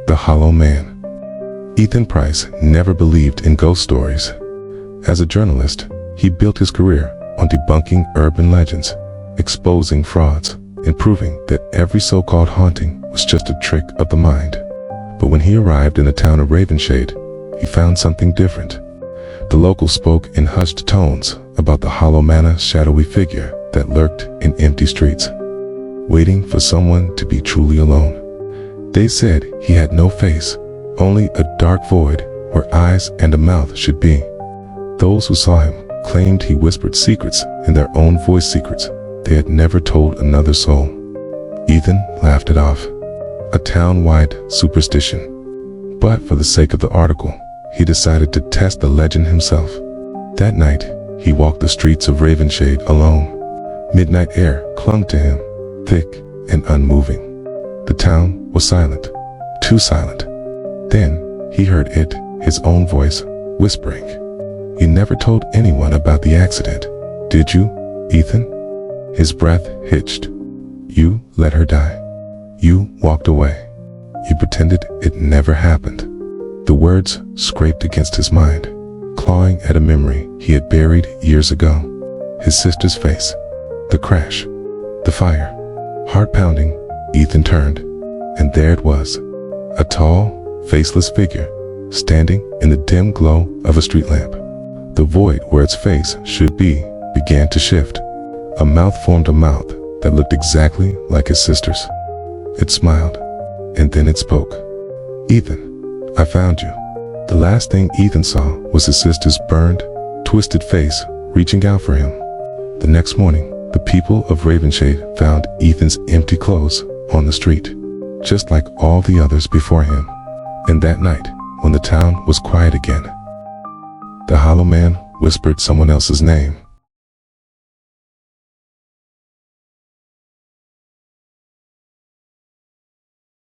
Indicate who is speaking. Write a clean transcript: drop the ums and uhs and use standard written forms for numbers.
Speaker 1: The Hollow Man. Ethan Price never believed in ghost stories. As a journalist, he built his career on debunking urban legends, exposing frauds, and proving that every so-called haunting was just a trick of the mind. But when he arrived in the town of Ravenshade, he found something different. The locals spoke in hushed tones about the Hollow Man's shadowy figure that lurked in empty streets, waiting for someone to be truly alone. They said he had no face, only a dark void where eyes and a mouth should be. Those who saw him claimed he whispered secrets in their own voice, secrets they had never told another soul. Ethan laughed it off, a town-wide superstition. But for the sake of the article, he decided to test the legend himself. That night, he walked the streets of Ravenshade alone. Midnight air clung to him, thick and unmoving. The town was silent, too silent. Then he heard it, his own voice, whispering, "You never told anyone about the accident, did you, Ethan?" His breath hitched. "You let her die. You walked away. You pretended it never happened." The words scraped against his mind, clawing at a memory he had buried years ago. His sister's face, the crash, the fire. Heart pounding, Ethan turned, and there it was, a tall, faceless figure, standing in the dim glow of a street lamp. The void where its face should be began to shift. A mouth formed, a mouth that looked exactly like his sister's. It smiled, and then it spoke. "Ethan, I found you." The last thing Ethan saw was his sister's burned, twisted face reaching out for him. The next morning, the people of Ravenshade found Ethan's empty clothes on the street, just like all the others before him. And that night, when the town was quiet again, the Hollow Man whispered someone else's name.